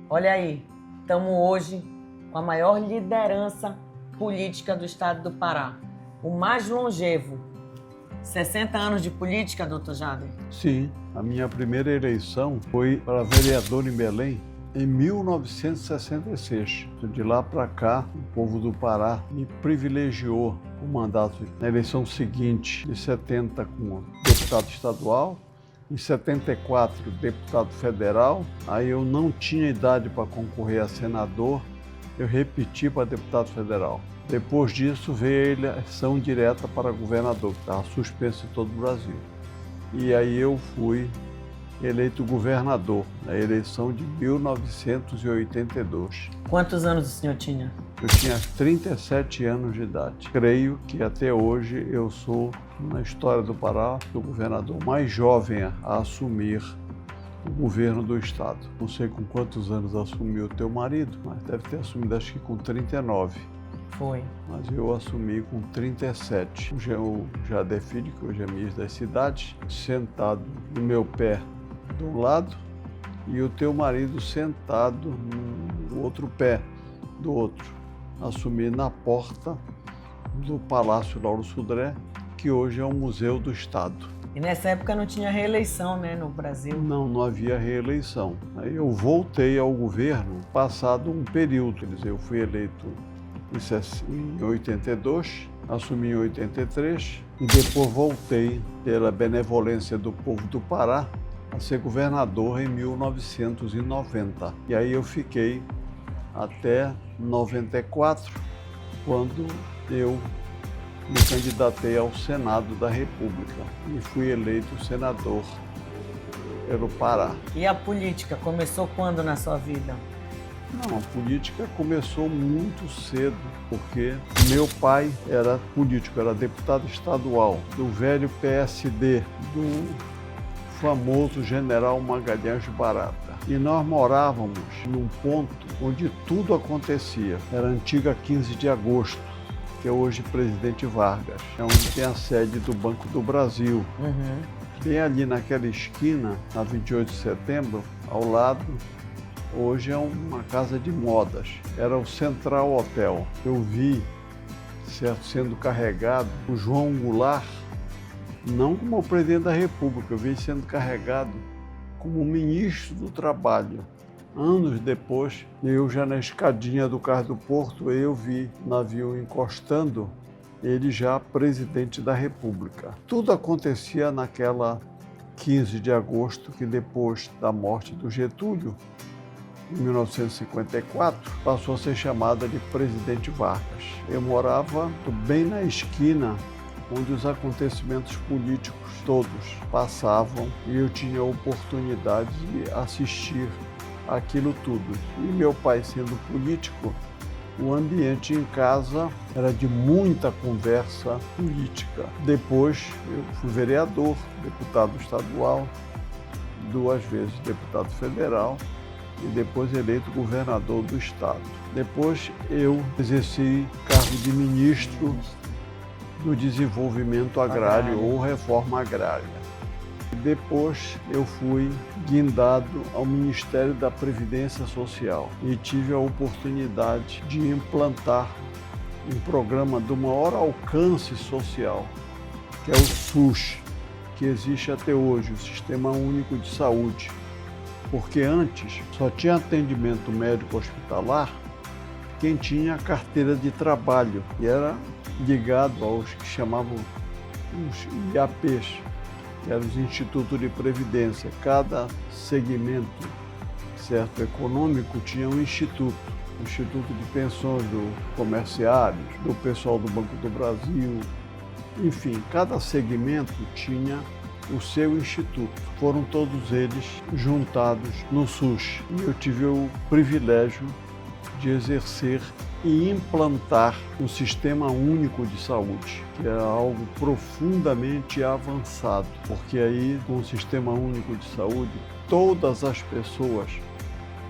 Olha aí, estamos hoje com a maior liderança política do estado do Pará. O mais longevo. 60 anos de política, doutor Jader? Sim, a minha primeira eleição foi para vereador em Belém em 1966. De lá para cá, o povo do Pará me privilegiou o mandato. Na eleição seguinte, de 70 como deputado estadual, em 74 deputado federal, aí eu não tinha idade para concorrer a senador, eu repeti para deputado federal. Depois disso veio a eleição direta para governador, que estava suspenso em todo o Brasil. E aí eu fui eleito governador na eleição de 1982. Quantos anos o senhor tinha? Eu tinha 37 anos de idade. Creio que até hoje eu sou, na história do Pará, o governador mais jovem a assumir o governo do estado. Não sei com quantos anos assumiu o teu marido, mas deve ter assumido acho que com 39. Foi. Mas eu assumi com 37. O Jader Filho, que hoje é ministro das cidades, sentado no meu pé de um lado e o teu marido sentado no outro pé do outro. Assumi na porta do Palácio Lauro Sodré, que hoje é um museu do estado. E nessa época não tinha reeleição, né, no Brasil? Não havia reeleição. Aí eu voltei ao governo passado um período. Quer dizer, eu fui eleito em 82, assumi em 83 e depois voltei, pela benevolência do povo do Pará, a ser governador em 1990. E aí eu fiquei até 94, quando eu me candidatei ao Senado da República e fui eleito senador pelo Pará. E a política começou quando na sua vida? Não, a política começou muito cedo, porque meu pai era político, era deputado estadual do velho PSD, do famoso general Magalhães Barata. E nós morávamos num ponto onde tudo acontecia. Era a antiga 15 de agosto, que é hoje Presidente Vargas, é onde tem a sede do Banco do Brasil. Bem ali naquela esquina, na 28 de setembro, ao lado, hoje é uma casa de modas. Era o Central Hotel. Eu vi, certo, sendo carregado o João Goulart, não como o presidente da República, eu vi sendo carregado como ministro do Trabalho. Anos depois, eu já na escadinha do Cais do Porto, eu vi o navio encostando, ele já presidente da República. Tudo acontecia naquela 15 de agosto, que depois da morte do Getúlio, em 1954, passou a ser chamada de Presidente Vargas. Eu morava bem na esquina onde os acontecimentos políticos todos passavam e eu tinha a oportunidade de assistir aquilo tudo. E meu pai sendo político, o ambiente em casa era de muita conversa política. Depois eu fui vereador, deputado estadual, 2 vezes deputado federal e depois eleito governador do estado. Depois eu exerci cargo de ministro do Desenvolvimento Agrário ou Reforma Agrária. Depois eu fui guindado ao Ministério da Previdência Social e tive a oportunidade de implantar um programa do maior alcance social, que é o SUS, que existe até hoje, o Sistema Único de Saúde. Porque antes só tinha atendimento médico hospitalar quem tinha carteira de trabalho e era ligado aos que chamavam os IAPs, que eram os Institutos de Previdência. Cada segmento, certo, econômico tinha um instituto. O Instituto de Pensões do Comerciários, do pessoal do Banco do Brasil. Enfim, cada segmento tinha o seu instituto. Foram todos eles juntados no SUS. E eu tive o privilégio de exercer e implantar um sistema único de saúde, que é algo profundamente avançado, porque aí, com o sistema único de saúde, todas as pessoas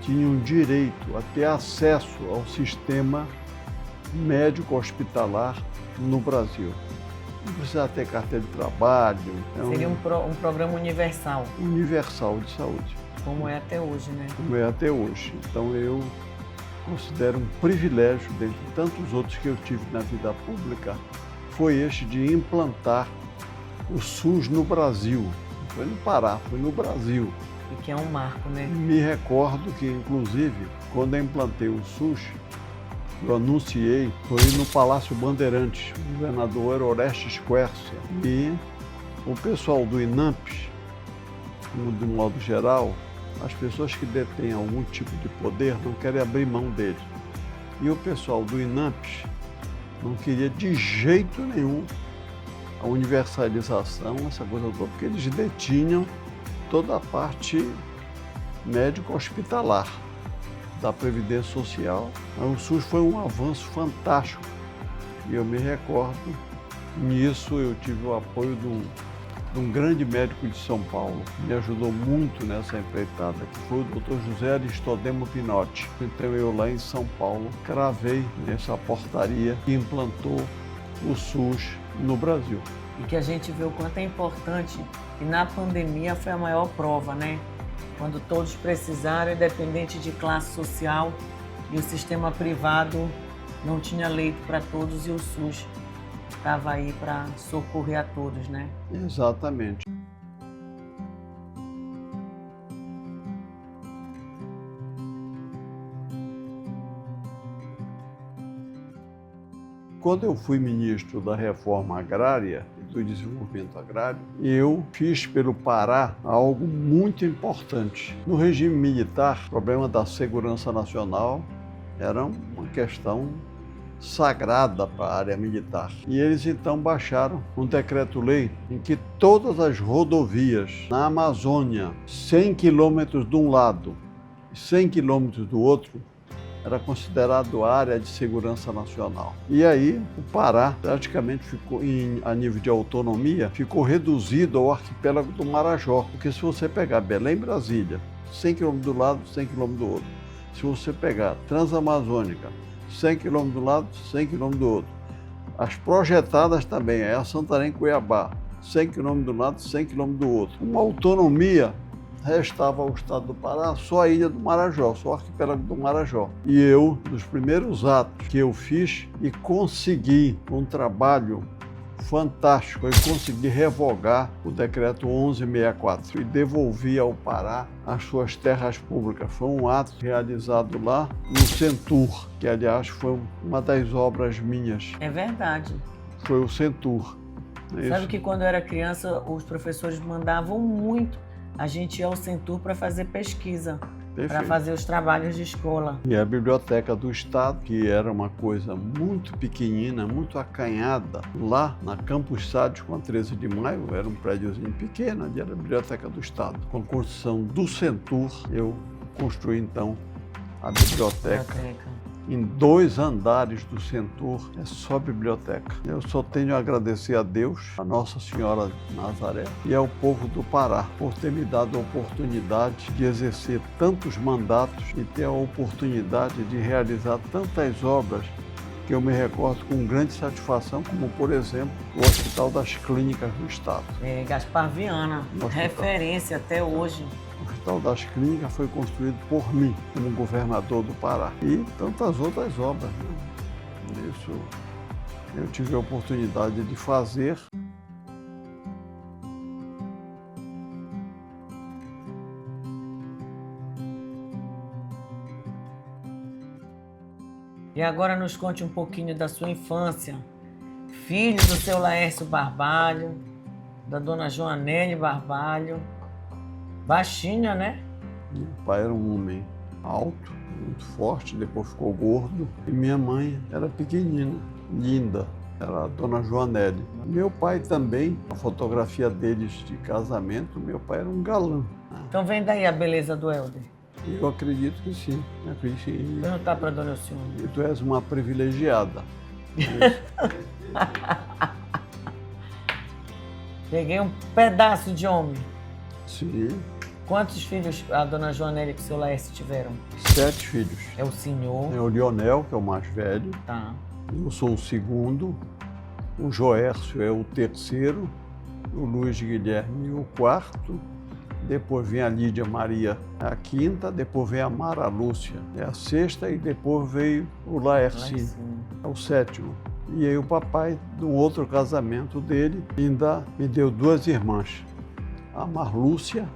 tinham direito a ter acesso ao sistema médico hospitalar no Brasil. Não precisa ter carteira de trabalho. Seria um programa universal. Universal de saúde. Como é até hoje, né? Como é até hoje. Então eu considero um privilégio, dentre tantos outros que eu tive na vida pública, foi este de implantar o SUS no Brasil. Não foi no Pará, foi no Brasil. E que é um marco, né? Me recordo que, inclusive, quando eu implantei o SUS, eu anunciei, foi no Palácio Bandeirantes, o governador Orestes Quércia. E o pessoal do INAMPS, de modo geral, as pessoas que detêm algum tipo de poder não querem abrir mão dele. E o pessoal do INAMPS não queria de jeito nenhum a universalização, essa coisa toda, porque eles detinham toda a parte médico-hospitalar da Previdência Social. O SUS foi um avanço fantástico. E eu me recordo, nisso eu tive o apoio de um grande médico de São Paulo, que me ajudou muito nessa empreitada, que foi o Dr. José Aristodemo Pinotti. Então eu lá em São Paulo cravei nessa portaria que implantou o SUS no Brasil. E que a gente vê o quanto é importante, e na pandemia foi a maior prova, né? Quando todos precisaram, independente de classe social, e o sistema privado não tinha leito para todos e o SUS estava aí para socorrer a todos, né? Exatamente. Quando eu fui ministro da Reforma Agrária e do Desenvolvimento Agrário, eu fiz pelo Pará algo muito importante. No regime militar, o problema da segurança nacional era uma questão sagrada para a área militar. E eles então baixaram um decreto-lei em que todas as rodovias na Amazônia, 100 quilômetros de um lado e 100 quilômetros do outro, era considerado área de segurança nacional. E aí o Pará praticamente ficou, a nível de autonomia, ficou reduzido ao arquipélago do Marajó. Porque se você pegar Belém-Brasília, 100 km do lado, 100 km do outro. Se você pegar Transamazônica, 100 km do lado, 100 km do outro. As projetadas também, é a Santarém-Cuiabá, 100 km do lado, 100 km do outro. Uma autonomia restava ao estado do Pará só a ilha do Marajó, só o arquipélago do Marajó. E eu, nos primeiros atos que eu fiz e consegui um trabalho fantástico, eu consegui revogar o decreto 1164 e devolvi ao Pará as suas terras públicas. Foi um ato realizado lá no Centur, que aliás foi uma das obras minhas. É verdade. Foi o Centur. Sabe que quando eu era criança, os professores mandavam muito a gente ia ao Centur para fazer pesquisa, para fazer os trabalhos de escola. E a Biblioteca do Estado, que era uma coisa muito pequenina, muito acanhada, lá na Campos Sades, com a 13 de Maio, era um prédiozinho pequeno, ali era a Biblioteca do Estado. Com a construção do Centur, eu construí então a biblioteca. Em 2 andares do Centur, é só biblioteca. Eu só tenho a agradecer a Deus, a Nossa Senhora de Nazaré e ao povo do Pará por ter me dado a oportunidade de exercer tantos mandatos e ter a oportunidade de realizar tantas obras que eu me recordo com grande satisfação, como, por exemplo, o Hospital das Clínicas do Estado. Gaspar Viana, referência até hoje. O Hospital das Clínicas foi construído por mim, como governador do Pará. E tantas outras obras, né? Isso eu tive a oportunidade de fazer. E agora nos conte um pouquinho da sua infância. Filho do seu Laércio Barbalho, da dona Joanele Barbalho. Baixinha, né? Meu pai era um homem alto, muito forte, depois ficou gordo. E minha mãe era pequenina, linda, era a dona Joanele. Meu pai também, a fotografia deles de casamento, meu pai era um galã. Então vem daí a beleza do Helder. Eu acredito que sim. Perguntar para a dona Alcione. E tu és uma privilegiada. Peguei um pedaço de homem. Sim. Quantos filhos a dona Joanele e o seu Laércio tiveram? 7 filhos. É o senhor. É o Lionel, que é o mais velho. Tá. Eu sou o segundo. O Joércio é o terceiro. O Luiz Guilherme o quarto. depois vem a Lídia Maria, é a quinta, depois vem a Mara Lúcia, é a sexta, e depois veio o Laercinho, é o sétimo. E aí o papai, do outro casamento dele, ainda me deu duas irmãs, a Marlúcia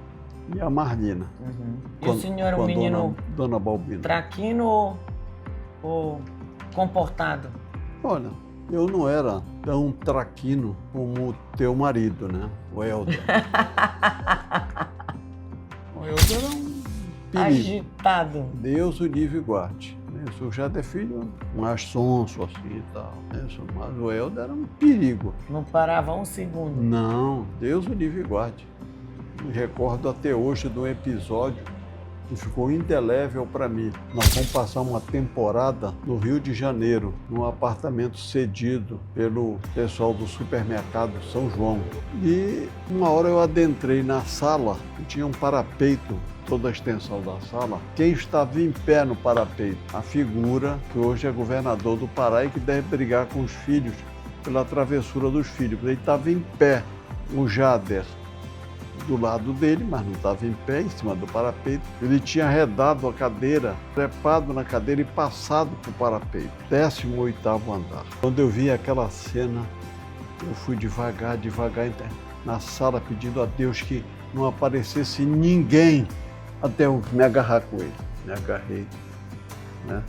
e a Marlina. E o senhor era um menino Dona Balbina. traquino ou comportado? Olha, eu não era tão traquino como o teu marido, né? O Helder. O Helder era um perigo. Agitado. Deus o livre e guarde. Isso, o Jader Filho, mais sonso assim e tal. Isso, mas o Helder era um perigo. Não parava um segundo. Não, Deus o livre e guarde. Me recordo até hoje de um episódio que ficou indelével para mim. Nós fomos passar uma temporada no Rio de Janeiro, num apartamento cedido pelo pessoal do supermercado São João. E uma hora eu adentrei na sala, e tinha um parapeito, toda a extensão da sala. Quem estava em pé no parapeito? A figura que hoje é governador do Pará e que deve brigar com os filhos pela travessura dos filhos. Ele estava em pé, o Jader do lado dele, mas não estava em pé, em cima do parapeito. Ele tinha arredado a cadeira, trepado na cadeira e passado para o parapeito. 18º andar. Quando eu vi aquela cena, eu fui devagar na sala pedindo a Deus que não aparecesse ninguém até eu me agarrar com ele. Me agarrei, né?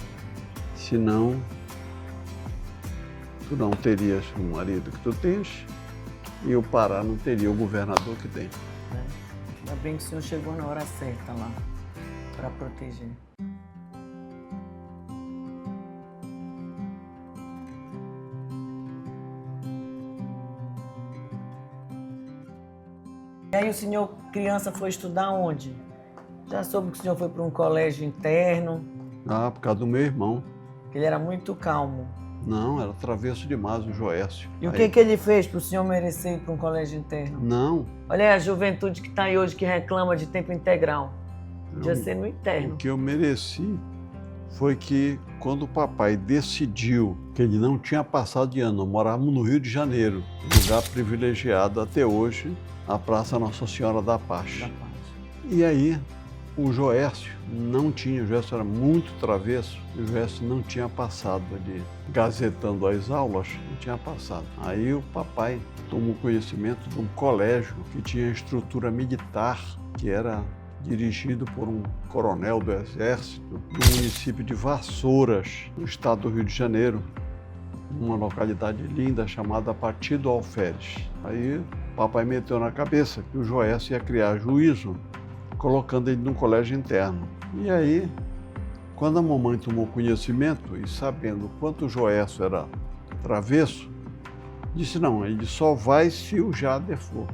Senão, tu não terias o marido que tu tens e o Pará não teria o governador que tem. Ainda bem que o senhor chegou na hora certa lá, para proteger. E aí o senhor, criança, foi estudar onde? Já soube que o senhor foi para um colégio interno? Ah, por causa do meu irmão. Que ele era muito calmo. Não, era travesso demais o Joécio. E o que ele fez para o senhor merecer ir para um colégio interno? Não. Olha aí a juventude que está aí hoje que reclama de tempo integral. Podia ser no interno. O que eu mereci foi que quando o papai decidiu que ele não tinha passado de ano, morávamos no Rio de Janeiro, lugar privilegiado até hoje, a Praça Nossa Senhora da Paz. E aí o Joécio não tinha, o Joécio era muito travesso, o Joécio não tinha passado ali, gazetando as aulas, não tinha passado. Aí o papai tomou conhecimento de um colégio que tinha estrutura militar, que era dirigido por um coronel do Exército, no município de Vassouras, no estado do Rio de Janeiro, numa localidade linda chamada Partido Alferes. Aí o papai meteu na cabeça que o Joécio ia criar juízo, colocando ele num colégio interno. E aí, quando a mamãe tomou conhecimento e sabendo quanto o Joécio era travesso, disse não, ele só vai se o Jader for.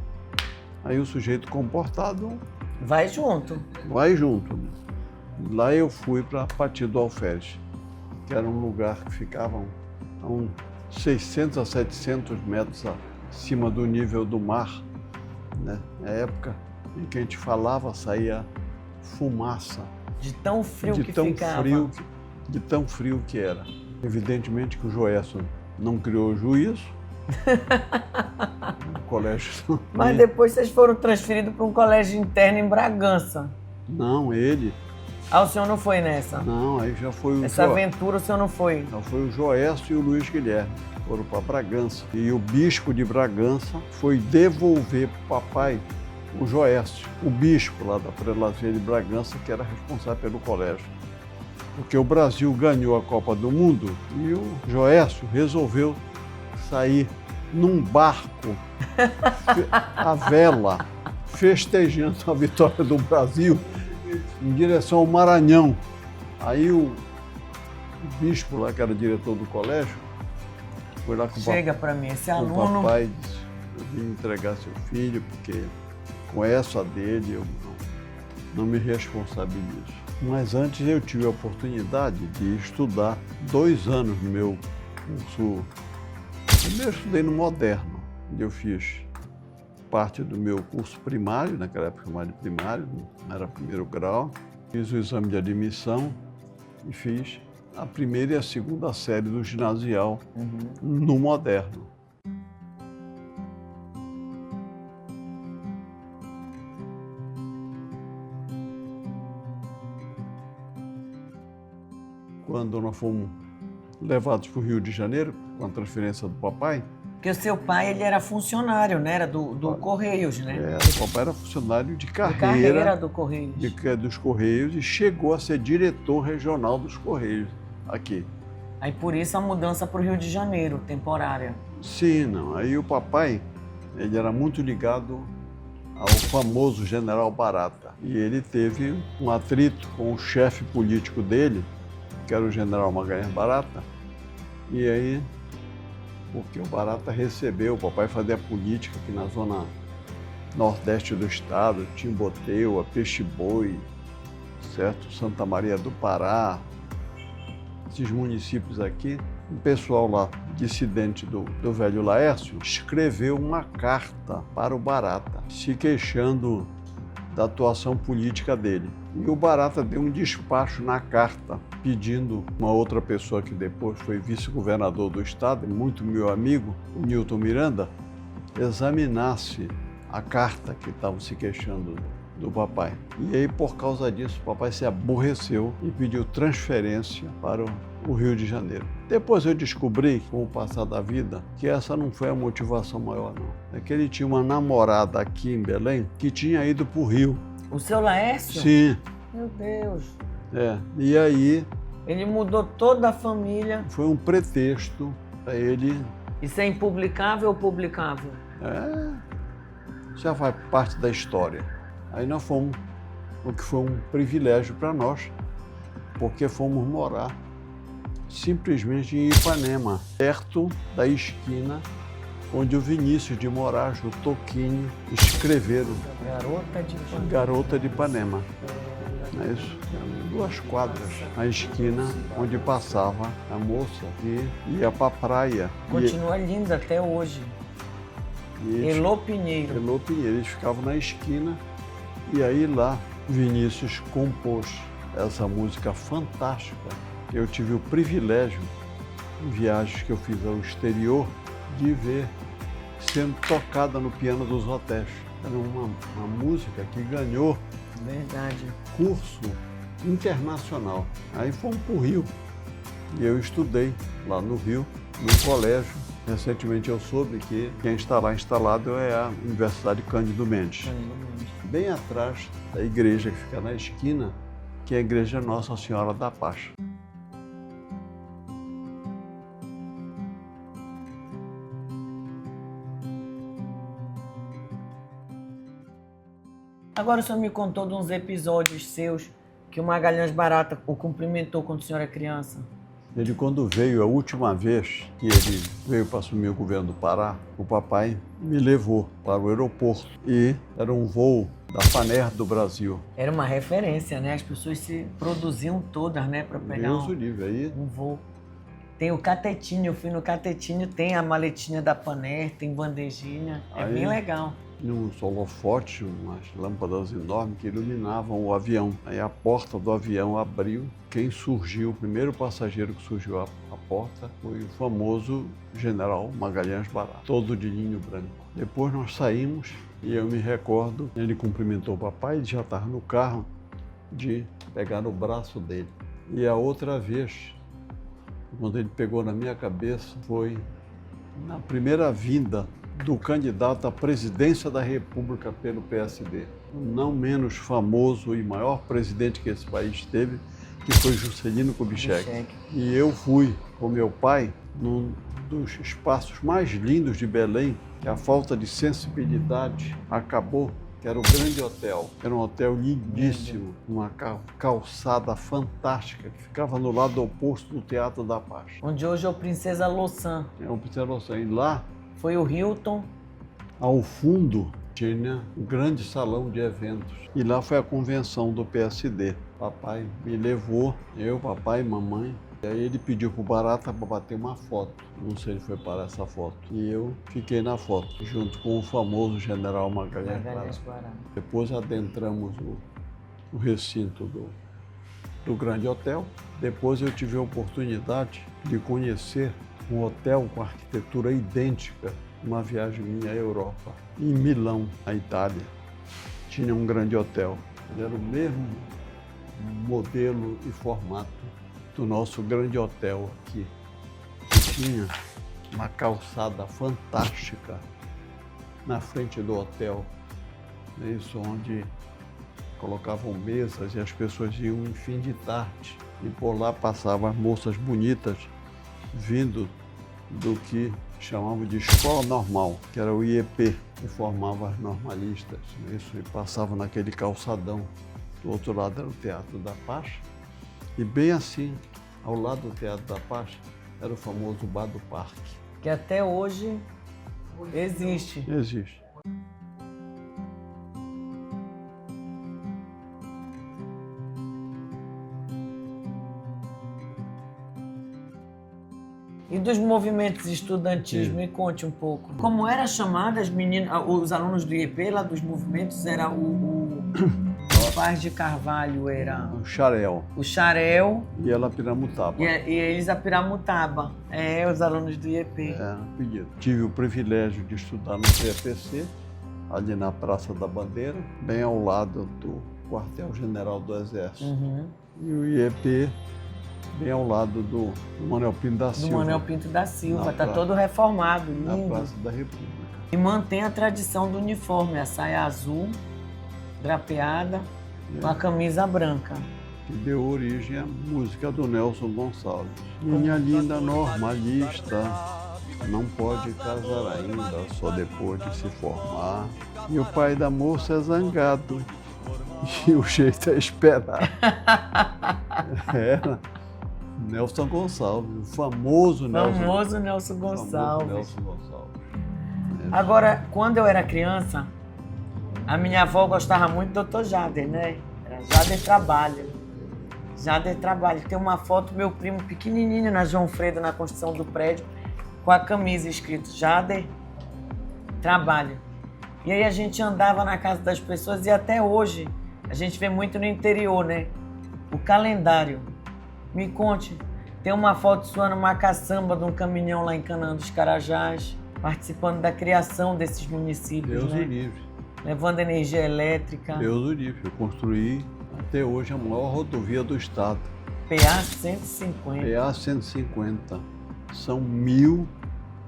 Aí o sujeito comportado vai junto. Vai junto. Lá eu fui para Partido do Alferes, que era um lugar que ficava a uns 600 a 700 metros acima do nível do mar, né? Na época em que a gente falava, saía fumaça. De tão frio que ficava. De tão frio que era. Evidentemente que o Joécio não criou juízo. O colégio. Mas depois vocês foram transferidos para um colégio interno em Bragança. Não, ele. Ah, o senhor não foi nessa? Não, aí já foi o Essa aventura o senhor não foi? Não, foi o Joécio e o Luiz Guilherme. Foram para Bragança. E o bispo de Bragança foi devolver para o papai o Joécio, o bispo lá da prelasia de Bragança, que era responsável pelo colégio. Porque o Brasil ganhou a Copa do Mundo e o Joécio resolveu sair num barco à vela, festejando a vitória do Brasil em direção ao Maranhão. Aí o bispo lá, que era diretor do colégio, foi lá com Chega para mim, esse aluno... O papai disse, eu vim entregar seu filho, porque com essa dele eu não me responsabilizo. Mas antes eu tive a oportunidade de estudar 2 anos no meu curso. Primeiro eu estudei no Moderno, onde eu fiz parte do meu curso primário, naquela época chamava de primário, era 1º grau. Fiz o exame de admissão e fiz a 1ª e a 2ª série do ginasial no Moderno. quando nós fomos levados para o Rio de Janeiro, com a transferência do papai. Porque o seu pai, ele era funcionário, né? Era do Correios, né? O papai era funcionário de carreira do Correios. dos Correios e chegou a ser diretor regional dos Correios aqui. Aí por isso a mudança para o Rio de Janeiro, temporária. Sim, não. Aí o papai, ele era muito ligado ao famoso General Barata. E ele teve um atrito com o chefe político dele, que era o General Magalhães Barata. E aí, porque o Barata recebeu, o papai fazia política aqui na zona nordeste do estado, Timboteu, Peixe-Boi, certo? Santa Maria do Pará, esses municípios aqui. O pessoal lá, dissidente do velho Laércio, escreveu uma carta para o Barata, se queixando da atuação política dele. E o Barata deu um despacho na carta, pedindo uma outra pessoa que depois foi vice-governador do estado, muito meu amigo, o Newton Miranda, examinasse a carta que estavam se queixando do papai. E aí, por causa disso, o papai se aborreceu e pediu transferência para o Rio de Janeiro. Depois eu descobri, com o passar da vida, que essa não foi a motivação maior, não. É que ele tinha uma namorada aqui em Belém que tinha ido para o Rio. O seu Laércio? Sim. Meu Deus. E aí... Ele mudou toda a família. Foi um pretexto para ele... Isso é impublicável ou publicável? Já faz parte da história. Aí nós fomos, o que foi um privilégio para nós, porque fomos morar simplesmente em Ipanema, perto da esquina onde o Vinícius de Moraes, o Toquinho, escreveram Garota de Ipanema. É isso, 2 quadras, a esquina onde passava a moça que ia para a praia. Continua linda até hoje. Elô Pinheiro. Elô Pinheiro, eles ficavam na esquina. E aí lá, Vinícius compôs essa música fantástica. Eu tive o privilégio, em viagens que eu fiz ao exterior, de ver sendo tocada no piano dos hotéis. Era uma música que ganhou curso internacional. Aí fomos para o Rio. E eu estudei lá no Rio, no colégio. Recentemente eu soube que quem está lá instalado é a Universidade Cândido Mendes. Bem atrás da igreja que fica na esquina, que é a Igreja Nossa Senhora da Paz. Agora o senhor me contou de uns episódios seus que o Magalhães Barata o cumprimentou quando o senhor era criança. Ele, quando veio a última vez que ele veio para assumir o governo do Pará, o papai me levou para o aeroporto e era um voo da Panair do Brasil. Era uma referência, né? As pessoas se produziam todas, né, para pegar um voo. Tem o catetinho, eu fui no catetinho, tem a maletinha da Panair, tem bandejinha, bem legal. Uns holofotes, umas lâmpadas enormes que iluminavam o avião. Aí a porta do avião abriu. Quem surgiu, o primeiro passageiro que surgiu à porta foi o famoso General Magalhães Barata, todo de linho branco. Depois nós saímos e eu me recordo, ele cumprimentou o papai, ele já estava no carro, de pegar no braço dele. E a outra vez, quando ele pegou na minha cabeça, foi na primeira vinda do candidato à presidência da República pelo PSD. O não menos famoso e maior presidente que esse país teve, que foi Juscelino Kubitschek. E eu fui com meu pai num dos espaços mais lindos de Belém, que a falta de sensibilidade acabou, que era o Grande Hotel. Era um hotel lindíssimo, uma calçada fantástica, que ficava no lado oposto do Teatro da Paz. Onde hoje é o Princesa Louçã. É o Princesa Louçã. E lá foi o Hilton. Ao fundo tinha um grande salão de eventos. E lá foi a convenção do PSD. Papai me levou, eu, papai e mamãe. E aí ele pediu pro Barata para bater uma foto. Não sei se ele foi para essa foto. E eu fiquei na foto, junto com o famoso General Magalhães Barata. Depois adentramos o recinto do Grande Hotel. Depois eu tive a oportunidade de conhecer um hotel com arquitetura idêntica, uma viagem minha à Europa. Em Milão, na Itália, tinha um grande hotel. Ele era o mesmo modelo e formato do nosso grande hotel aqui, que tinha uma calçada fantástica na frente do hotel, isso onde colocavam mesas e as pessoas iam em fim de tarde. E por lá passavam as moças bonitas vindo do que chamavam de escola normal, que era o IEP, que formava as normalistas. Isso, e passavam naquele calçadão. Do outro lado era o Teatro da Paz. E bem assim, ao lado do Teatro da Paz, era o famoso Bar do Parque. Que até hoje existe. Existe. E dos movimentos estudantis, Sim. me conte um pouco. Como era chamada as meninas, os alunos do IEP lá dos movimentos, era o Paz de Carvalho, era O Xarel o Xarel e ela Piramutaba. e eles a Piramutaba. Os alunos do IEP. Pedido. Tive o privilégio de estudar no CEPC, ali na Praça da Bandeira, bem ao lado do Quartel-General do Exército. Uhum. E o IEP, bem ao lado do Manuel Pinto da Silva. Do Manuel Pinto da Silva, Na está praça. todo reformado, Na lindo. Praça da República. E mantém a tradição do uniforme, a saia azul, drapeada, com a camisa branca. Que deu origem à música do Nelson Gonçalves. Minha linda normalista, não pode casar ainda, só depois de se formar. E o pai da moça é zangado, e o jeito é esperar. Era Nelson Gonçalves, o famoso Nelson Gonçalves. famoso Nelson Gonçalves. Agora, quando eu era criança, a minha avó gostava muito do Dr. Jader, né? Era Jader Trabalha. Jader Trabalha. Tem uma foto do meu primo pequenininho na João Fredo, na construção do prédio, com a camisa escrito Jader Trabalha. E aí a gente andava na casa das pessoas e até hoje a gente vê muito no interior, né? O calendário. Me conte, tem uma foto sua numa caçamba de um caminhão lá em Canaã dos Carajás, participando da criação desses municípios, Deus né? o livre. Levando energia elétrica. Deus o livre. Eu construí até hoje a maior rodovia do estado. PA 150. PA 150. São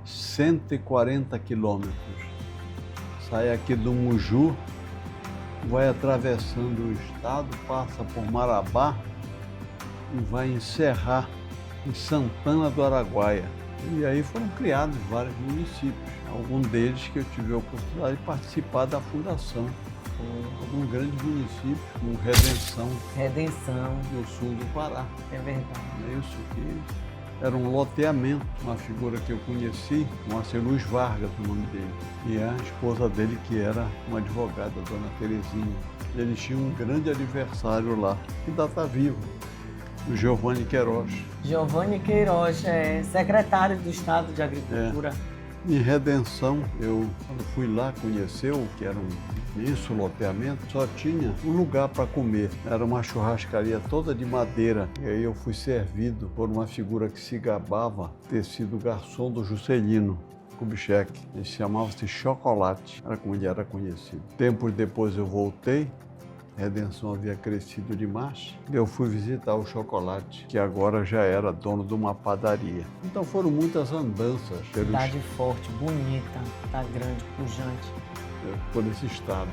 1.140 quilômetros. Sai aqui do Muju, vai atravessando o estado, passa por Marabá e vai encerrar em Santana do Araguaia. E aí foram criados vários municípios, alguns deles que eu tive a oportunidade de participar da fundação. Alguns grandes municípios, como Redenção, no sul do Pará. é verdade. É isso que era um loteamento, uma figura que eu conheci, Moacir Luiz Vargas, o nome dele, e a esposa dele, que era uma advogada, a dona Terezinha. Eles tinham um grande aniversário lá, que ainda está vivo, o Giovanni Queiroz. Giovanni Queiroz, secretário do Estado de Agricultura. Em Redenção, eu quando fui lá conhecer o que era um imenso loteamento, só tinha um lugar para comer. Era uma churrascaria toda de madeira. E aí eu fui servido por uma figura que se gabava ter sido garçom do Juscelino Kubitschek. Ele chamava-se Chocolate, era como ele era conhecido. Tempos depois eu voltei. Redenção havia crescido demais. Eu fui visitar o Chocolate, que agora já era dono de uma padaria. Então foram muitas andanças Cidade forte, bonita, tá grande, pujante. por esse estado.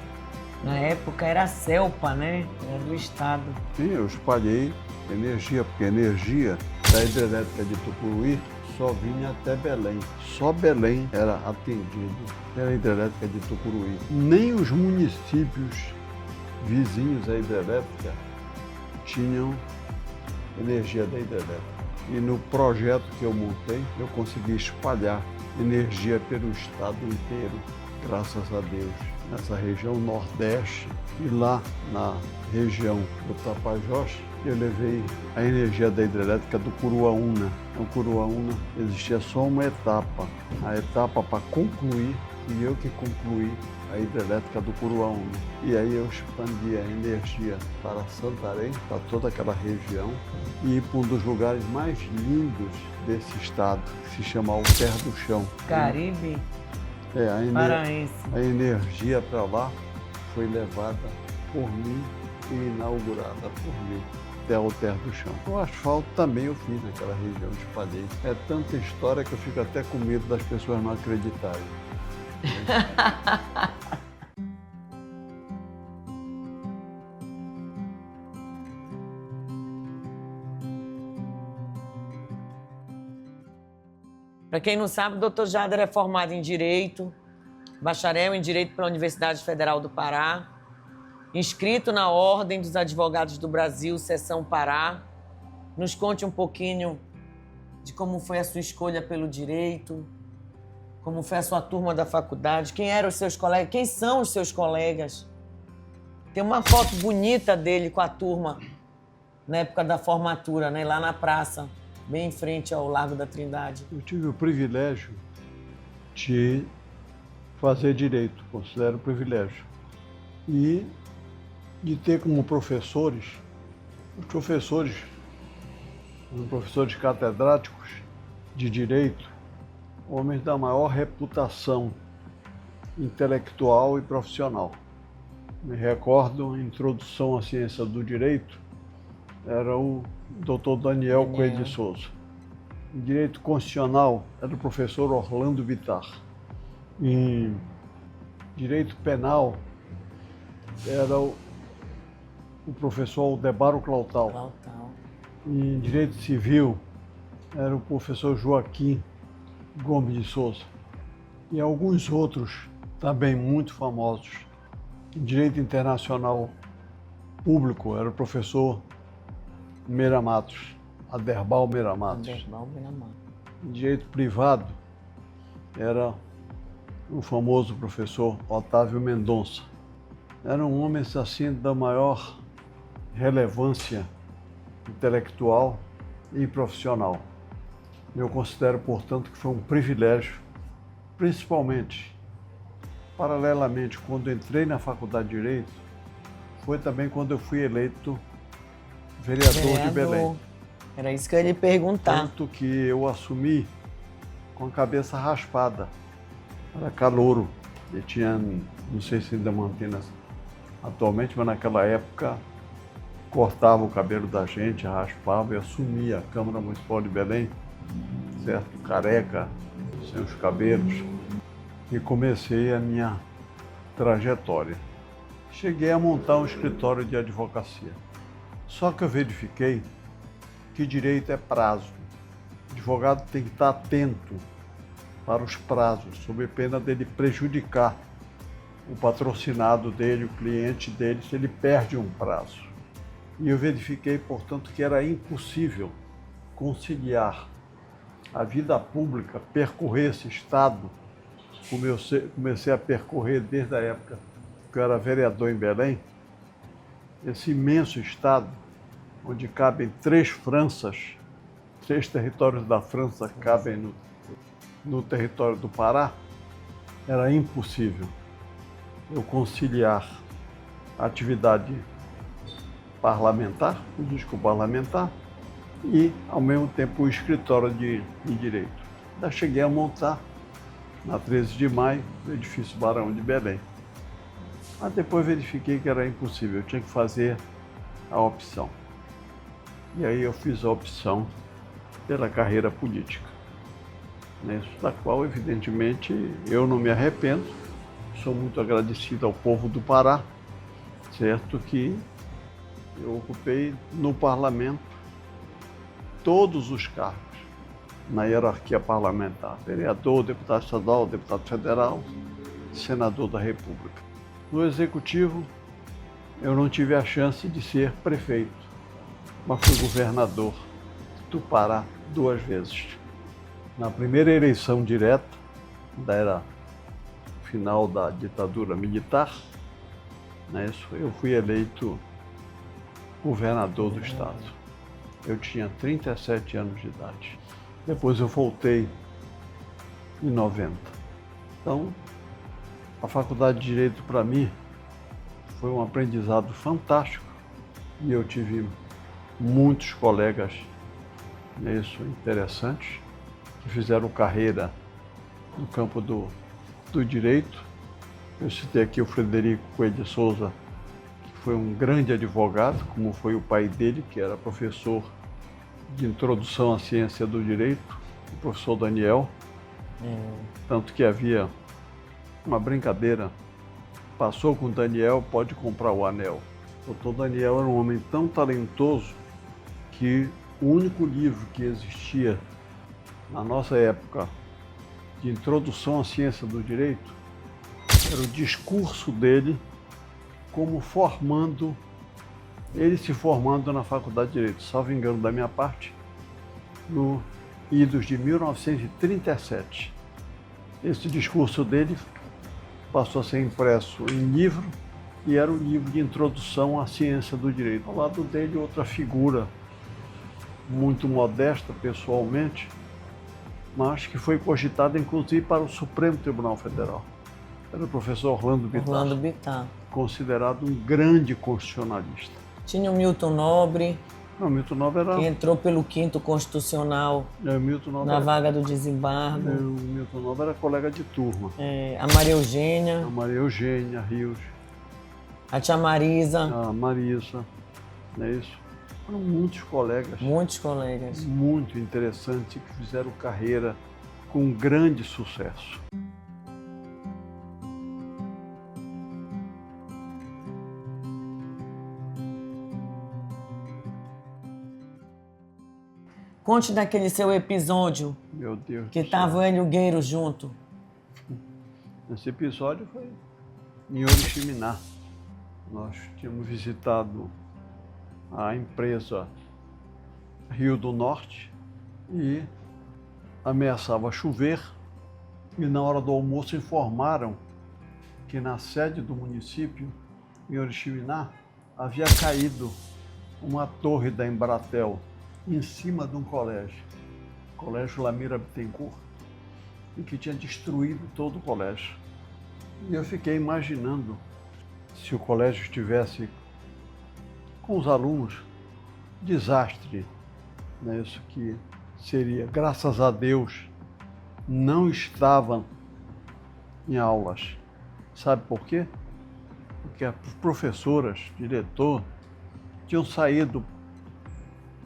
Na época era a Celpa, né? Era do Estado. Sim, eu espalhei energia, porque a energia da hidrelétrica de Tucuruí só vinha até Belém. Só Belém era atendido pela hidrelétrica de Tucuruí. Nem os municípios vizinhos à hidrelétrica tinham energia da hidrelétrica. E no projeto que eu montei, eu consegui espalhar energia pelo estado inteiro, graças a Deus. Nessa região nordeste e lá na região do Tapajós, eu levei a energia da hidrelétrica do Curuaúna. No Curuaúna existia só uma etapa, a etapa para concluir, e eu que concluí a hidrelétrica do Curuaúna. E aí eu expandi a energia para Santarém, para toda aquela região, e para um dos lugares mais lindos desse estado, que se chama Alter do Chão. Caribe Paraense. A energia para lá foi levada por mim e inaugurada por mim. até a Alter do Chão. O asfalto também eu fiz naquela região, espalhei. É tanta história que eu fico até com medo das pessoas não acreditarem. Para quem não sabe, o Dr. Jader é formado em Direito, bacharel em Direito pela Universidade Federal do Pará, inscrito na Ordem dos Advogados do Brasil, Seção Pará. Nos conte um pouquinho de como foi a sua escolha pelo direito, como foi a sua turma da faculdade, quem eram os seus colegas, quem são os seus colegas. Tem uma foto bonita dele com a turma na época da formatura, né, lá na praça, bem em frente ao Largo da Trindade. Eu tive o privilégio de fazer direito, considero privilégio, e de ter como professores, os professores catedráticos de direito, homens da maior reputação intelectual e profissional. Me recordo, a introdução à ciência do direito, era o Dr. Daniel Coelho de Souza. Em direito constitucional, era o professor Orlando Bittar. Em direito penal, era o professor Aldebaro Clautal. Em direito civil, era o professor Joaquim Gomes de Souza. E alguns outros também muito famosos. Em direito internacional público, era o professor Meira Matos, Aderbal Meira Matos. Em direito privado, era o famoso professor Otávio Mendonça. Eram homens assim da maior relevância intelectual e profissional. Eu considero, portanto, que foi um privilégio, principalmente, paralelamente, quando entrei na Faculdade de Direito, foi também quando eu fui eleito vereador de Belém. Era isso que eu ia lhe perguntar. Tanto que eu assumi com a cabeça raspada. Era calouro. Eu tinha, não sei se ainda mantém atualmente, mas naquela época cortava o cabelo da gente, raspava e assumia a Câmara Municipal de Belém, certo? Careca, sem os cabelos. E comecei a minha trajetória. Cheguei a montar um escritório de advocacia. Só que eu verifiquei que direito é prazo. O advogado tem que estar atento para os prazos, sob pena dele prejudicar o patrocinado dele, o cliente dele, se ele perde um prazo. E eu verifiquei, portanto, que era impossível conciliar a vida pública, percorrer esse estado, como eu comecei a percorrer desde a época que eu era vereador em Belém, esse imenso estado, onde cabem 3 Franças, 3 territórios da França cabem no território do Pará, era impossível eu conciliar a atividade parlamentar, o disco parlamentar, e, ao mesmo tempo, o escritório de direito. Ainda cheguei a montar, na 13 de maio, o edifício Barão de Belém. Mas depois verifiquei que era impossível, eu tinha que fazer a opção. E aí eu fiz a opção pela carreira política, da qual, evidentemente, eu não me arrependo. Sou muito agradecido ao povo do Pará, certo que eu ocupei no parlamento todos os cargos na hierarquia parlamentar: vereador, deputado estadual, deputado federal, senador da República. No executivo, eu não tive a chance de ser prefeito, mas fui governador do Pará 2 vezes. Na primeira eleição direta, da era final da ditadura militar, eu fui eleito governador do estado. Eu tinha 37 anos de idade. Depois eu voltei em 90. Então, a Faculdade de Direito, para mim, foi um aprendizado fantástico e eu tive muitos colegas interessantes que fizeram carreira no campo do direito. Eu citei aqui o Frederico Coelho de Souza, que foi um grande advogado, como foi o pai dele, que era professor de introdução à ciência do direito, o professor Daniel. Tanto que havia uma brincadeira, passou com o Daniel, pode comprar o anel. O doutor Daniel era um homem tão talentoso que o único livro que existia na nossa época de introdução à ciência do direito era o discurso dele como ele se formando na Faculdade de Direito, salvo engano da minha parte, no idos de 1937. Esse discurso dele passou a ser impresso em livro e era um livro de introdução à ciência do direito. Ao lado dele, outra figura muito modesta pessoalmente, mas que foi cogitada inclusive para o Supremo Tribunal Federal. Era o professor Orlando Bittar, considerado um grande constitucionalista. Tinha o Milton Nobre, Não, Milton Nobre era... que entrou pelo 5º Constitucional na vaga do desembargo. O Milton Nobre era colega de turma. A Maria Eugênia. A Maria Eugênia Rios. A tia Marisa. A Marisa, não é isso? Foram muitos colegas. Muitos colegas. Muito interessantes que fizeram carreira com grande sucesso. Conte daquele seu episódio. Meu Deus. Que estava o Hélio Gueiros junto. Esse episódio foi em Oriximiná. Nós tínhamos visitado a empresa Rio do Norte e ameaçava chover. E na hora do almoço informaram que na sede do município, em Oriximiná, havia caído uma torre da Embratel em cima de um colégio, o Colégio Lamira Bittencourt, e que tinha destruído todo o colégio. E eu fiquei imaginando se o colégio estivesse com os alunos, desastre, né? Isso que seria, graças a Deus, não estavam em aulas. Sabe por quê? Porque as professoras, diretor, tinham saído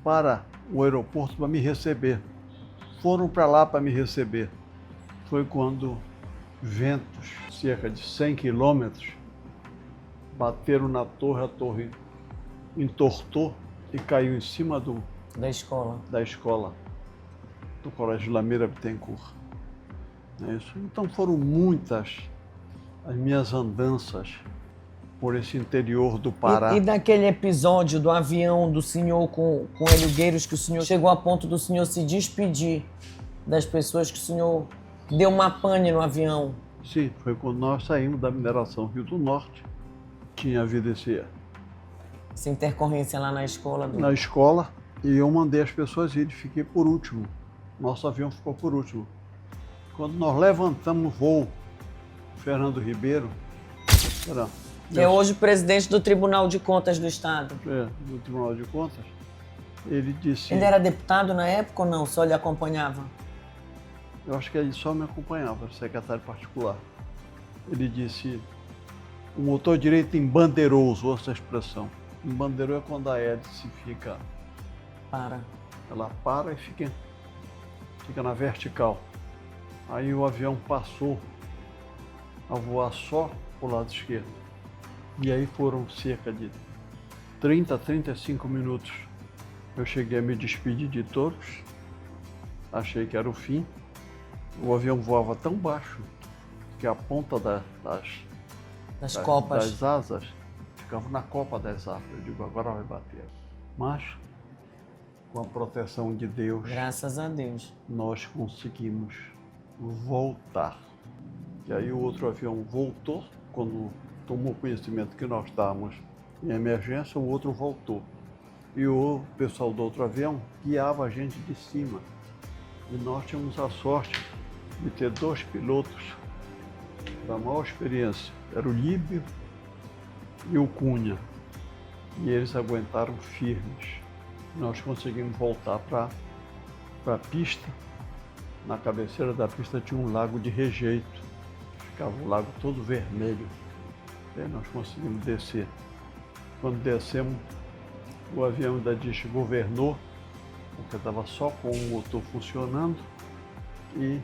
para o aeroporto para me receber. Foram para lá para me receber. Foi quando ventos, cerca de 100 quilômetros, bateram na torre, a torre entortou e caiu em cima da escola do Colégio Lamira Bittencourt. É isso. Então foram muitas as minhas andanças por esse interior do Pará. E daquele episódio do avião do senhor com Hélio Gueiros, que o senhor chegou a ponto do senhor se despedir das pessoas, que o senhor deu uma pane no avião. Sim, foi quando nós saímos da mineração Rio do Norte. Tinha havido essa intercorrência lá na escola. Na escola, e eu mandei as pessoas irem, fiquei por último. Nosso avião ficou por último. Quando nós levantamos o voo, Fernando Ribeiro, que é hoje presidente do Tribunal de Contas do Estado. Do Tribunal de Contas. Ele disse... Ele era deputado na época ou não? Só lhe acompanhava? Eu acho que ele só me acompanhava, era secretário particular. Ele disse, o motor direito embandeirou, usou essa expressão. Embandeirou é quando a hélice fica... Ela para e fica na vertical. Aí o avião passou a voar só para o lado esquerdo. E aí foram cerca de 30, 35 minutos. Eu cheguei a me despedir de todos, achei que era o fim. O avião voava tão baixo que a ponta das asas ficava na copa das asas. Eu digo, agora vai bater. Mas, com a proteção de Deus, graças a Deus, nós conseguimos voltar. E aí o outro avião voltou, quando tomou conhecimento que nós estávamos em emergência, o outro voltou. E o pessoal do outro avião guiava a gente de cima. E nós tínhamos a sorte de ter dois pilotos da maior experiência. Era o Líbio e o Cunha. E eles aguentaram firmes. Nós conseguimos voltar para a pista. Na cabeceira da pista tinha um lago de rejeito. Ficava o lago todo vermelho. Aí nós conseguimos descer. Quando descemos, o avião ainda desgovernou, porque estava só com o motor funcionando, e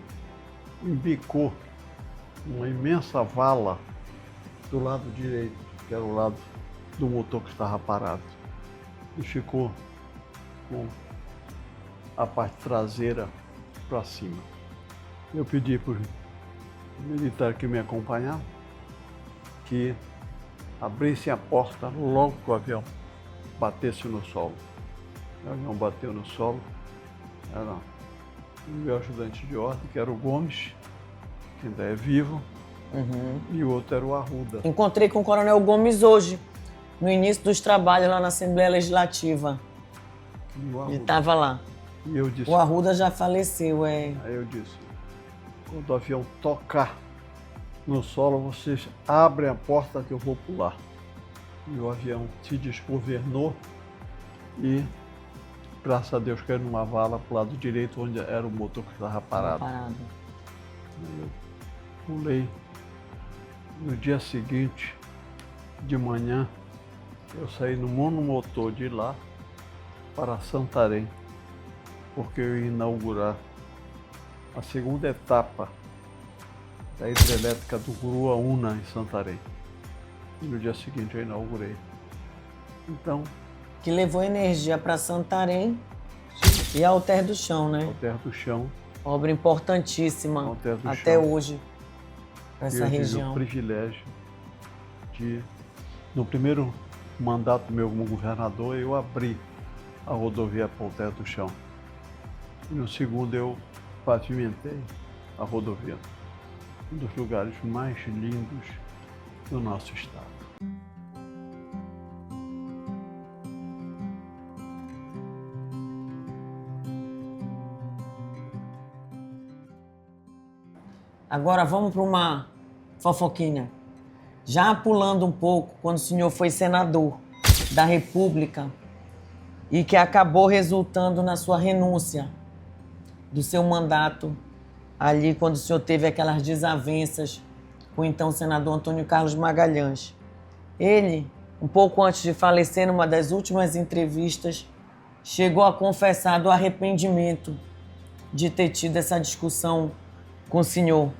embicou uma imensa vala do lado direito, que era o lado do motor que estava parado. E ficou com a parte traseira para cima. Eu pedi para o militar que me acompanhava que abrisse a porta logo que o avião batesse no solo. O avião bateu no solo, era o meu ajudante de ordem, que era o Gomes, que ainda é vivo, e o outro era o Arruda. Encontrei com o Coronel Gomes hoje, no início dos trabalhos lá na Assembleia Legislativa. Ele estava lá. E eu disse, o Arruda já faleceu, é. Aí eu disse, quando o avião tocar no solo, vocês abrem a porta que eu vou pular. E o avião se desgovernou e, graças a Deus, caiu numa vala para o lado direito, onde era o motor que estava parado. Aí eu pulei. No dia seguinte, de manhã, eu saí no monomotor de lá para Santarém, porque eu ia inaugurar a segunda etapa da hidrelétrica do Guruaúna, em Santarém. E no dia seguinte eu inaugurei. Então... Que levou energia para Santarém. Sim. E Alter do Chão, né? Alter do Chão. Obra importantíssima Alter do até Chão. Hoje, para essa região. Eu tive o privilégio de, no primeiro mandato meu como governador, eu abri a rodovia para Alter do Chão. E no segundo eu pavimentei a rodovia. Um dos lugares mais lindos do nosso estado. Agora vamos para uma fofoquinha. Já pulando um pouco, quando o senhor foi senador da República e que acabou resultando na sua renúncia do seu mandato ali, quando o senhor teve aquelas desavenças com o então senador Antônio Carlos Magalhães. Ele, um pouco antes de falecer, numa das últimas entrevistas, chegou a confessar do arrependimento de ter tido essa discussão com o senhor.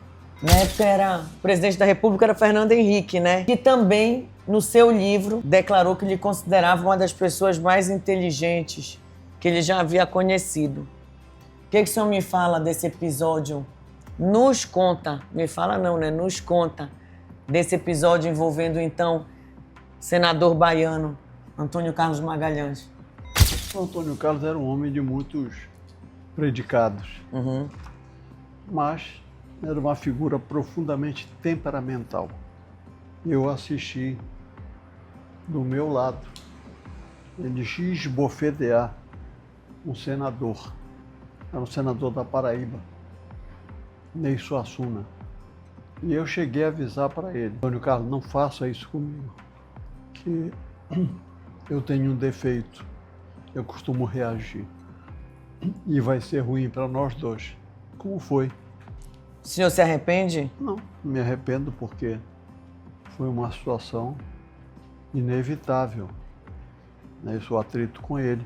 Na época, o presidente da República era Fernando Henrique, né? Que também, no seu livro, declarou que lhe considerava uma das pessoas mais inteligentes que ele já havia conhecido. O que o senhor me fala desse episódio? Nos conta, me fala não, né? Nos conta desse episódio envolvendo, então, senador baiano Antônio Carlos Magalhães. O Antônio Carlos era um homem de muitos predicados, mas era uma figura profundamente temperamental. Eu assisti do meu lado ele esbofetear um senador. Era um senador da Paraíba, Ney Suassuna. E eu cheguei a avisar para ele: Antônio Carlos, não faça isso comigo, que eu tenho um defeito, eu costumo reagir. E vai ser ruim para nós dois. Como foi? O senhor se arrepende? Não, me arrependo porque foi uma situação inevitável. Esse o atrito com ele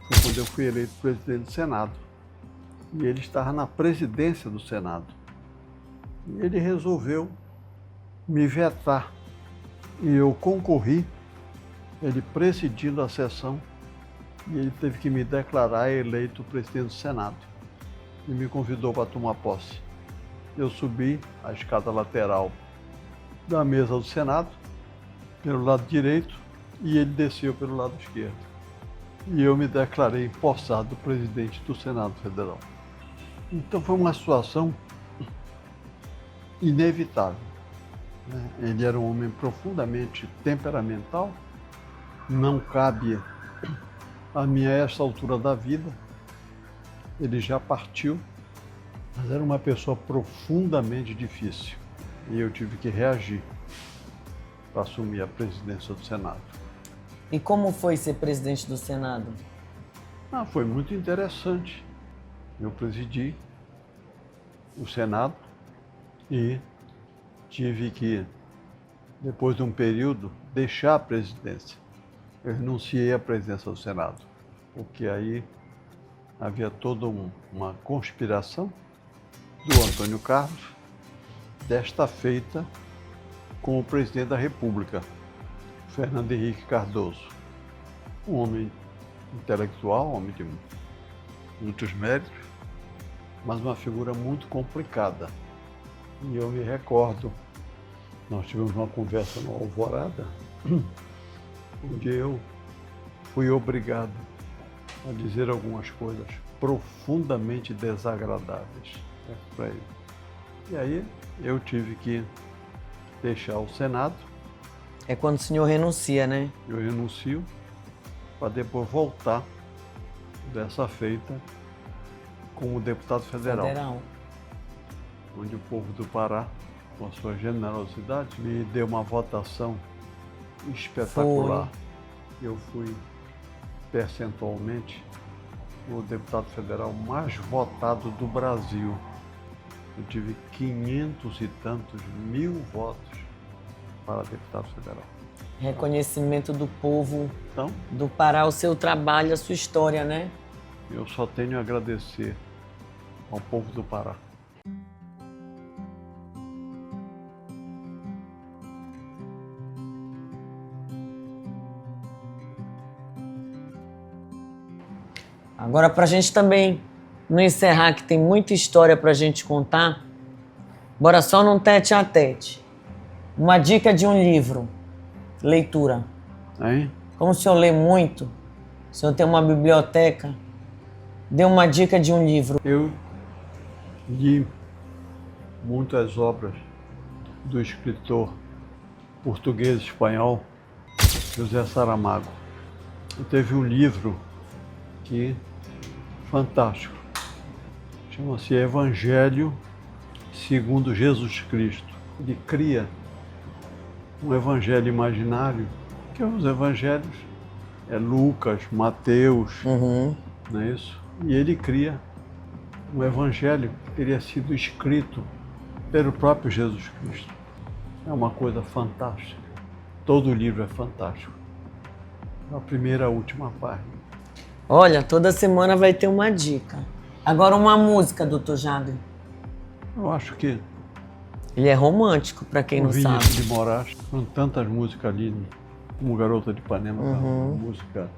foi quando eu fui eleito presidente do Senado. E ele estava na presidência do Senado. E ele resolveu me vetar. E eu concorri, ele presidindo a sessão, e ele teve que me declarar eleito presidente do Senado. E me convidou para tomar posse. Eu subi a escada lateral da mesa do Senado, pelo lado direito, e ele desceu pelo lado esquerdo. E eu me declarei empossado presidente do Senado Federal. Então foi uma situação inevitável, né? Ele era um homem profundamente temperamental, não cabe a mim a essa altura da vida, ele já partiu, mas era uma pessoa profundamente difícil e eu tive que reagir para assumir a presidência do Senado. E como foi ser presidente do Senado? Foi muito interessante. Eu presidi o Senado e tive que, depois de um período, deixar a presidência. eu renunciei à presidência do Senado, porque aí havia toda uma conspiração do Antônio Carlos, desta feita com o presidente da República, Fernando Henrique Cardoso. Um homem intelectual, um homem de muitos méritos, mas uma figura muito complicada. E eu me recordo, nós tivemos uma conversa no Alvorada, onde eu fui obrigado a dizer algumas coisas profundamente desagradáveis para ele. E aí eu tive que deixar o Senado. É quando o senhor renuncia, né? Eu renuncio para depois voltar dessa feita como deputado federal, onde o povo do Pará, com a sua generosidade, me deu uma votação espetacular. Eu fui percentualmente o deputado federal mais votado do Brasil. Eu tive 500 e tantos mil votos para deputado federal. Reconhecimento do povo Então, do Pará, o seu trabalho, a sua história, né? eu só tenho a agradecer ao povo do Pará. Agora, para a gente também não encerrar, que tem muita história para a gente contar, bora só num tete a tete. Uma dica de um livro, leitura. Hein? Como o senhor lê muito, o senhor tem uma biblioteca, dê uma dica de um livro. Eu li muitas obras do escritor português e espanhol José Saramago. E teve um livro que fantástico, chama-se Evangelho segundo Jesus Cristo. Ele cria um evangelho imaginário, que os evangelhos é Lucas, Mateus, não é isso? E ele cria um evangelho que teria sido escrito pelo próprio Jesus Cristo. É uma coisa fantástica. Todo o livro é fantástico. A primeira e a última página. Olha, toda semana vai ter uma dica. Agora uma música, doutor Jader. Eu acho que Ele é romântico, para quem o não Vinícius sabe. de Moraes, com tantas músicas ali, como Garota de Ipanema, uma música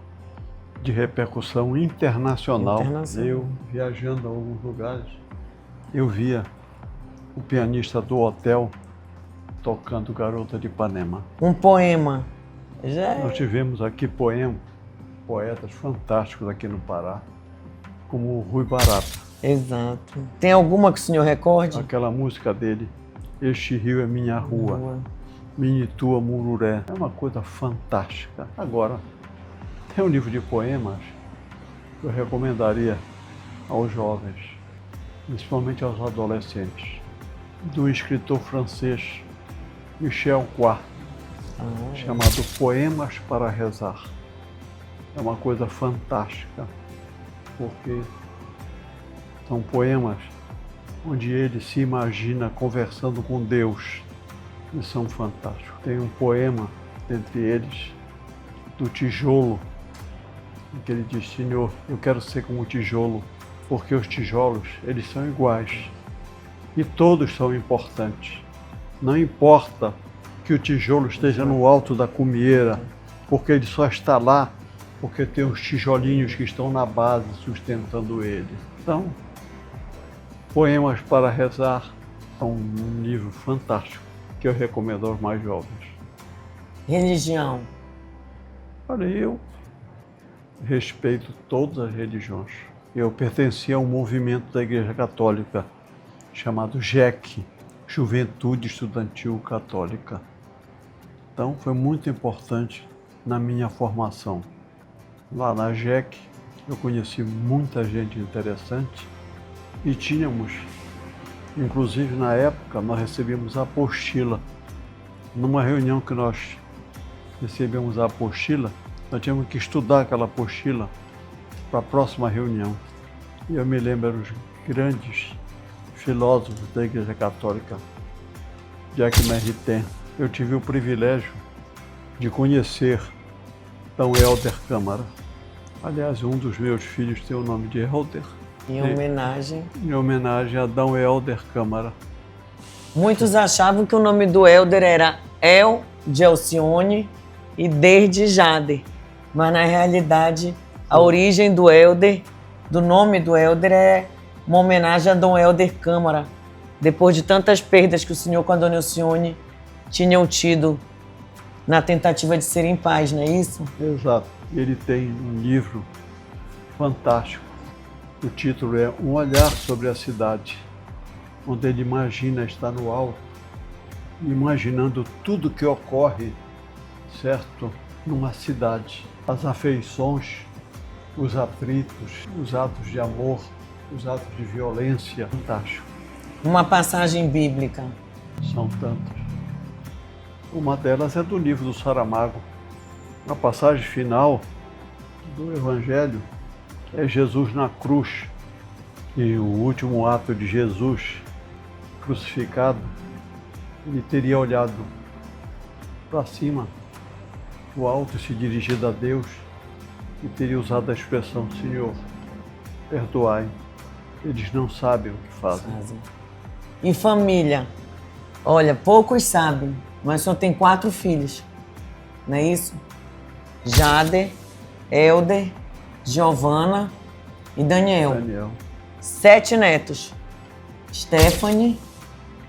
de repercussão internacional. Eu, viajando a alguns lugares, eu via o pianista do hotel tocando Garota de Ipanema. Um poema. Nós tivemos aqui poetas fantásticos aqui no Pará, como o Rui Barata. Exato. Tem alguma que o senhor recorde? Aquela música dele, Este Rio é Minha Rua, Minitua Mururé. É uma coisa fantástica. Agora, tem um livro de poemas que eu recomendaria aos jovens, principalmente aos adolescentes, do escritor francês Michel Quart, chamado Poemas para Rezar. É uma coisa fantástica, porque são poemas onde ele se imagina conversando com Deus, e são fantásticos. Tem um poema, entre eles, do tijolo, em que ele diz: Senhor, eu quero ser como o tijolo, porque os tijolos, eles são iguais, e todos são importantes. Não importa que o tijolo esteja no alto da cumieira, porque ele só está lá porque tem os tijolinhos que estão na base sustentando ele. Então, Poemas para Rezar é um livro fantástico que eu recomendo aos mais jovens. Religião. Olha, eu respeito todas as religiões. Eu pertencia a um movimento da Igreja Católica chamado JEC, Juventude Estudantil Católica. Então, foi muito importante na minha formação. Lá na JEC, eu conheci muita gente interessante e tínhamos, inclusive na época, nós recebíamos a apostila. Numa reunião que nós recebemos a apostila, nós tínhamos que estudar aquela apostila para a próxima reunião. E eu me lembro dos grandes filósofos da Igreja Católica, Jacques Maritain. Eu tive o privilégio de conhecer Adão Helder Câmara. Aliás, um dos meus filhos tem o nome de Helder. Em homenagem. Em homenagem a Adão Helder Câmara. Muitos achavam que o nome do Helder era El de Alcione e Der de Jader. Mas na realidade, a origem do Helder, do nome do Helder, é uma homenagem a Dom Helder Câmara. Depois de tantas perdas que o senhor com a dona Alcione tinham tido na tentativa de ser em paz, não é isso? Exato. Ele tem um livro fantástico. O título é Um Olhar sobre a Cidade, onde ele imagina estar no alto, imaginando tudo que ocorre, certo, numa cidade. As afeições, os atritos, os atos de amor, os atos de violência. Fantástico. Uma passagem bíblica. São tantas. Uma delas é do livro do Saramago. A passagem final do Evangelho é Jesus na cruz. E o último ato de Jesus crucificado, ele teria olhado para cima, o alto, se dirigido a Deus e teria usado a expressão: Senhor, perdoai, eles não sabem o que fazem. E família? Olha, poucos sabem, mas só tem 4 filhos, não é isso? Jader, Helder, Giovana e Daniel. 7 netos. Stephanie,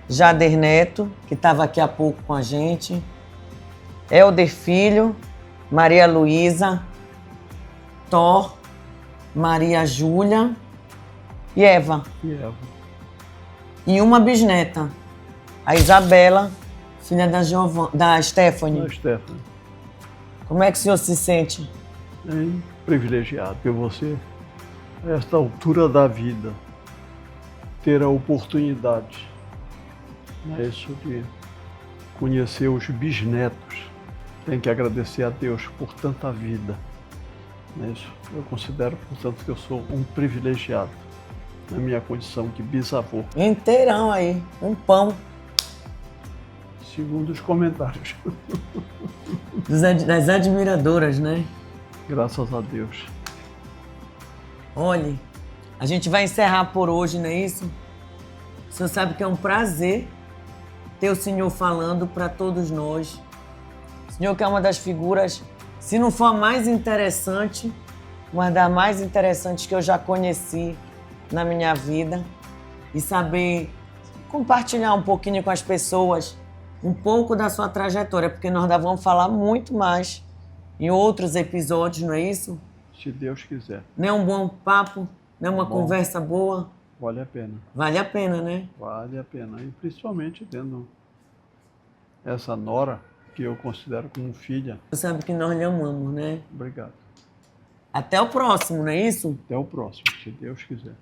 Jader Neto, que estava aqui há pouco com a gente, Helder Filho, Maria Luísa, Thor, Maria Júlia e Eva. E uma bisneta, a Isabela, filha da Stephanie. Como é que o senhor se sente? Bem privilegiado, porque você, a esta altura da vida, ter a oportunidade, isso de conhecer os bisnetos. Tem que agradecer a Deus por tanta vida. Isso. Eu considero, portanto, que eu sou um privilegiado na minha condição de bisavô. Inteirão aí, um pão. Segundo os comentários. Das admiradoras, né? Graças a Deus. Olhe, a gente vai encerrar por hoje, não é isso? O senhor sabe que é um prazer ter o senhor falando para todos nós. O senhor que é uma das figuras, se não for a mais interessante, uma das mais interessantes que eu já conheci na minha vida. E saber compartilhar um pouquinho com as pessoas um pouco da sua trajetória, porque nós ainda vamos falar muito mais em outros episódios, não é isso? Se Deus quiser. Não é um bom papo? Não é uma conversa boa? Vale a pena. Vale a pena, né? Vale a pena. E principalmente tendo essa nora, que eu considero como filha. Você sabe que nós lhe amamos, né? Obrigado. Até o próximo, não é isso? Até o próximo, se Deus quiser.